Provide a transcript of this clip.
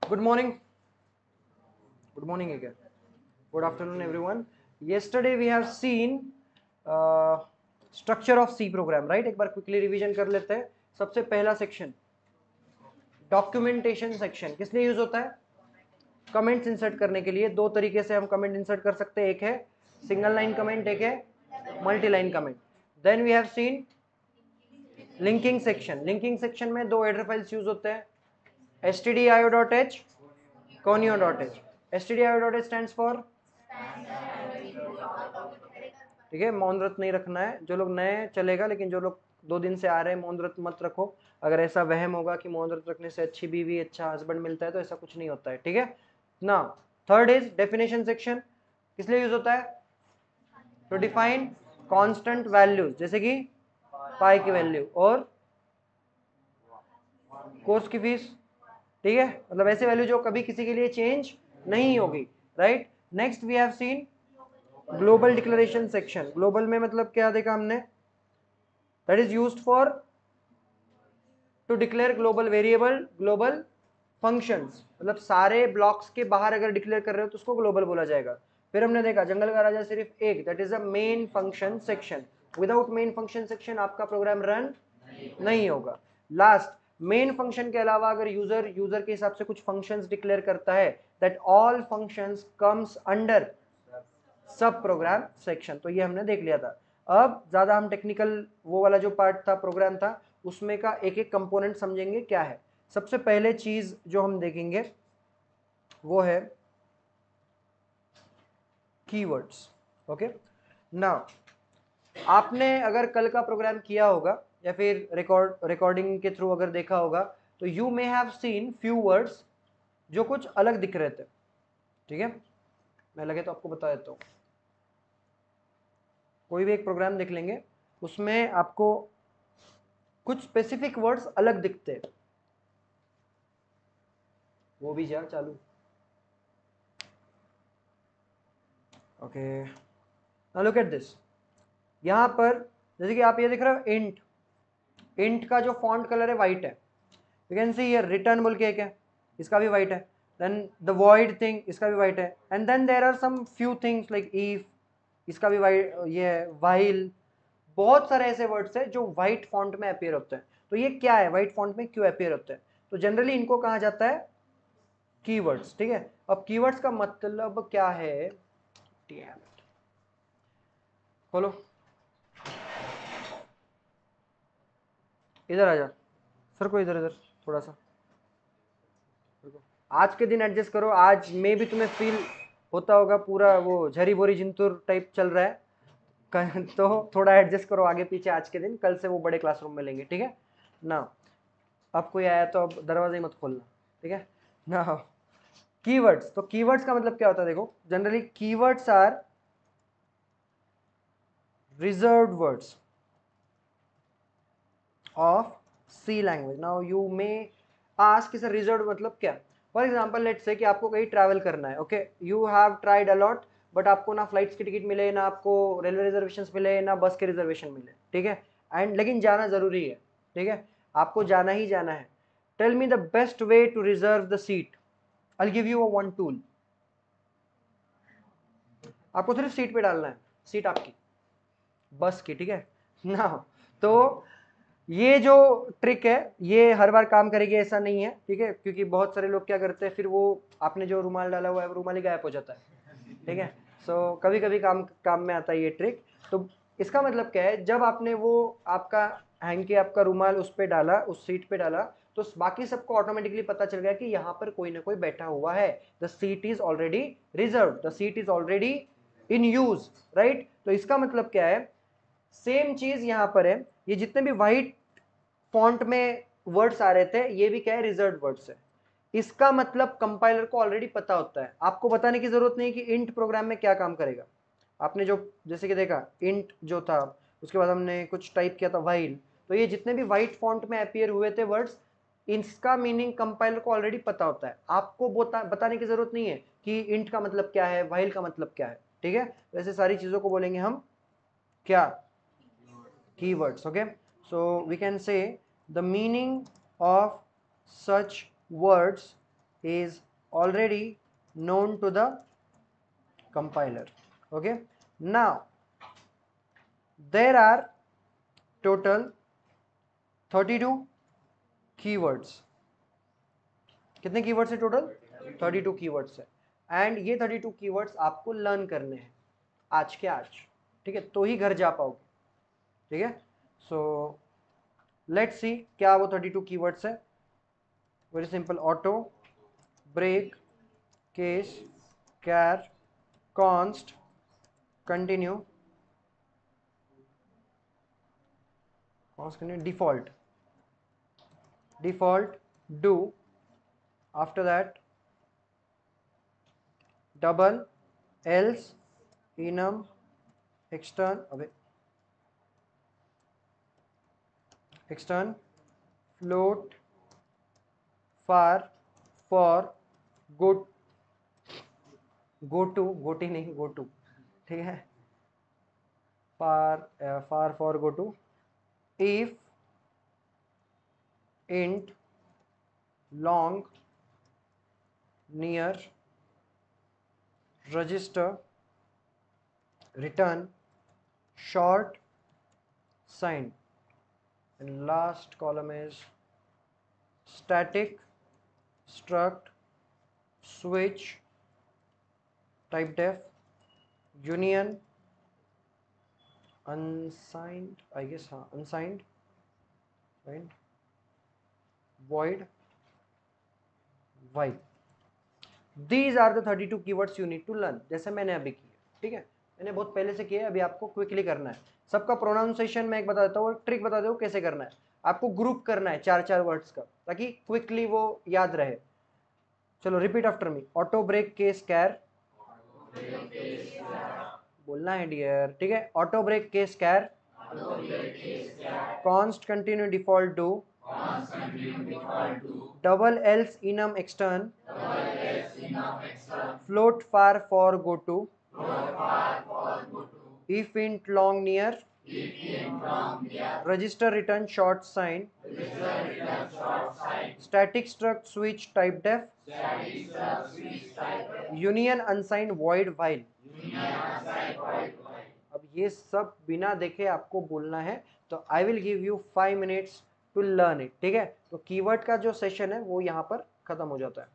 Good morning. Good morning again. Good afternoon, everyone. Yesterday we have seen structure of C program, right? एक बार quickly revision कर लेते हैं. सबसे पहला section documentation section किस लिए यूज होता है? कमेंट्स इंसर्ट करने के लिए. दो तरीके से हम कमेंट इंसर्ट कर सकते हैं. एक है सिंगल लाइन कमेंट, एक है multi line comment. Then we have seen linking section. Linking section में दो हेडर फाइल्स यूज होते हैं, stdio.h, conio.h. stdio.h stands for, ठीक है, मौन व्रत नहीं रखना है. जो लोग नए चलेगा, लेकिन जो लोग 2 दिन से आ रहे हैं मौन व्रत मत रखो. अगर ऐसा वहम होगा कि मौन व्रत रखने से अच्छी बीवी अच्छा हस्बैंड मिलता है तो ऐसा कुछ नहीं होता है, ठीक है ना. Third is definition section. किस लिए यूज होता है? टू डिफाइन कांस्टेंट वैल्यूज, जैसे कि पाई की वैल्यू और कोर्स की फीस, ठीक है, मतलब ऐसे वैल्यू जो कभी किसी के लिए चेंज नहीं होगी, right. Next we have seen global declaration section. Global में मतलब क्या देखा हमने? That is used for to declare global variable, global functions. मतलब सारे ब्लॉक्स के बाहर अगर डिक्लेयर कर रहे हो तो उसको ग्लोबल बोला जाएगा. फिर हमने देखा जंगल का राजा सिर्फ एक, that is a main function section. Without main function section आपका प्रोग्राम रन नहीं होगा. लास्ट, मेन फंक्शन के अलावा अगर यूजर के हिसाब से कुछ फंक्शंस डिक्लेयर करता है, that all functions comes under sub programme section. तो ये हमने देख लिया था. अब ज्यादा हम टेक्निकल वो वाला जो पार्ट था प्रोग्राम था उसमें का एक एक कंपोनेंट समझेंगे क्या है. सबसे पहले चीज जो हम देखेंगे वो है कीवर्ड्स. ओके, नाउ आपने अगर कल का प्रोग्राम किया होगा या फिर रिकॉर्डिंग के थ्रू अगर देखा होगा तो you may have seen few words जो कुछ अलग दिख रहे थे, ठीक है. मैं लगे तो आपको बता देता हूँ. कोई भी एक प्रोग्राम देख लेंगे, उसमें आपको कुछ स्पेसिफिक वर्ड्स अलग दिखते हैं. वो भी जा चालू. Okay, now look at this. यहां पर जैसे कि आप ये देख रहे हो इंट. इंट का जो फॉन्ट कलर है वाइट है. You can see here return बोल के एक है, इसका भी वाइट है. देन द वॉइड थिंग, इसका भी वाइट है. And then there are some few things like if, इसका भी वाइट, ये है व्हाइल. बहुत सारे ऐसे वर्ड्स है जो व्हाइट फॉन्ट में अपेयर होते हैं. तो ये क्या है, व्हाइट फॉन्ट में क्यों अपेयर होते हैं? तो जनरली इनको कहा जाता है कीवर्ड्स, ठीक है. अब कीवर्ड्स का मतलब क्या है? खोलो, इधर आ जा सर को, इधर इधर थोड़ा सा. आज के दिन एडजस्ट करो. आज में भी तुम्हें फील होता होगा पूरा वो झरी बोरी जिंतुर टाइप चल रहा है. तो थोड़ा एडजस्ट करो आगे पीछे आज के दिन. कल से वो बड़े क्लासरूम में लेंगे, ठीक है ना. अब कोई आया तो अब दरवाजा ही मत खोलना, ठीक है ना. कीवर्ड्स, तो कीवर्ड्स का मतलब क्या होता है? देखो, generally keywords are reserved words of C language. Now you may ask कि सर रिजर्व्ड मतलब क्या? फॉर एग्जांपल लेट्स से कि आपको कहीं ट्रैवल करना है. Okay, you have tried a lot, but आपको ना फ्लाइट्स की टिकट मिले, ना आपको रेलवे रिजर्वेशन मिले, ना बस के रिजर्वेशन मिले, ठीक है. एंड लेकिन जाना जरूरी है, ठीक है, आपको जाना ही जाना है. Tell me the best way to reserve the seat. I give you a one tool. आपको सिर्फ सीट पे डालना है, सीट आपकी बस की, ठीक है ना. तो ये जो ट्रिक है ये हर बार काम करेगी ऐसा नहीं है, ठीक है, क्योंकि बहुत सारे लोग क्या करते हैं, फिर वो आपने जो रुमाल डाला हुआ है वो रुमाल ही गायब हो जाता है, ठीक है. सो कभी कभी काम काम में आता है ये ट्रिक. तो इसका मतलब क्या है, जब आपने वो आपका हैंकी आपका रुमाल उस पर डाला, उस सीट पे डाला, तो बाकी सबको ऑटोमेटिकली पता चल गया कि यहाँ पर कोई ना कोई बैठा हुआ है. The seat is already reserve, the seat is already in use, right. तो इसका मतलब क्या है, सेम चीज यहां पर है. ये जितने भी व्हाइट फॉन्ट में वर्ड्स आ रहे थे ये भी क्या है, रिजर्व्ड वर्ड्स है. इसका मतलब कंपाइलर को ऑलरेडी पता होता है. आपको बताने की जरूरत नहीं कि इंट प्रोग्राम में क्या काम करेगा. आपने जो जैसे कि देखा इंट जो था, उसके बाद हमने कुछ टाइप किया था व्हाइल. तो ये जितने भी व्हाइट फॉन्ट में अपियर हुए थे वर्ड्स, इसका मीनिंग कंपाइलर को ऑलरेडी पता होता है. आपको बताने की जरूरत नहीं है कि इंट का मतलब क्या है, व्हाइल का मतलब क्या है, ठीक है. वैसे सारी चीजों को बोलेंगे हम क्या, keywords. Okay, so we can say the meaning of such words is already known to the compiler. Okay, now there are total 32 keywords. कितने कीवर्ड्स है टोटल? 32 कीवर्ड्स है, एंड ये 32 कीवर्ड्स आपको लर्न करने हैं आज के आज, ठीक है, तो ही घर जा पाओगे, ठीक है। सो लेट्स सी क्या वो 32 कीवर्ड्स है। Very simple, auto, break, case, char, const, continue, default, do, after that double, else, enum, extern, float, far, for, go to, ठीक है, far for, go to, if, int, long, near, register, return, short, sign, and last column is static, struct, switch, typedef, union, unsigned, I guess, unsigned, right, void, while. These are the 32 keywords you need to learn, जैसे मैंने अभी किया, ठीक है, मैंने बहुत पहले से किया है, अभी आपको क्विकली करना है। सबका प्रोनाउंसिएशन मैं एक बता देता हूँ, ट्रिक बता देता हूँ कैसे करना है। आपको ग्रुप करना है 4-4 वर्ड्स का, ताकि क्विकली वो याद रहे। चलो repeat after me, auto, break, case, char, बोलना है डियर, ठीक है, auto, break, case, char, const, continue, default, do, double, else, enum, extern, float, far, for, go to, if, int, long, near, register, return, short, sign, static, struct, switch, typedef, union, unsigned, void, while। अब ये सब बिना देखे आपको बोलना है, तो I will give you 5 minutes to learn it, ठीक है। तो कीवर्ड का जो सेशन है वो यहाँ पर खत्म हो जाता है।